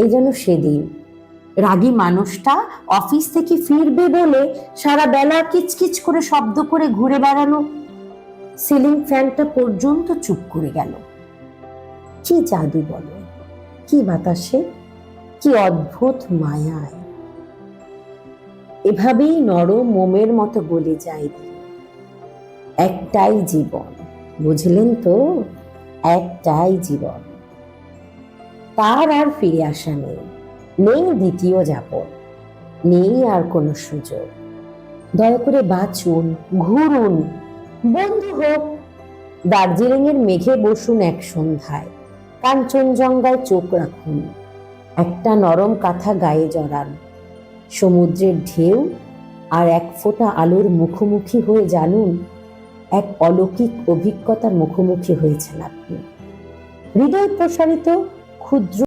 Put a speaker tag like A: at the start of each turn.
A: এই যেন সেদিন রাগী মানুষটা অফিস থেকে ফিরবে বলে সারা বেলা কিচকিচ করে শব্দ করে ঘুরে বেড়ানো, সিলিং ফ্যানটা পর্যন্ত চুপ করে গেল। কি জাদু বলো, কি বাতাসে, কি অদ্ভুত মায়ায়। এভাবেই নরম মোমের মতো গলে যায় দিন। একটাই জীবন, বুঝলেন তো, একটাই জীবন। তার আর ফিরে আসা নেই, নেই দ্বিতীয় যাপন, নেই আর কোনো সুযোগ। দয়া করে বাঁচুন, ঘুরুন, বন্ধু হোক। দার্জিলিং এর মেঘে বসুন এক সন্ধ্যায়, কাঞ্চনজঙ্ঘায় চোখ রাখুন, একটা নরম কাঁথা গায়ে জড়ান। সমুদ্রের ঢেউ আর এক ফোঁটা আলোর মুখোমুখি হয়ে জানুন, এক অলৌকিক অভিজ্ঞতার মুখোমুখি হয়েছেন আপনি। হৃদয় প্রসারিত ক্ষুদ্র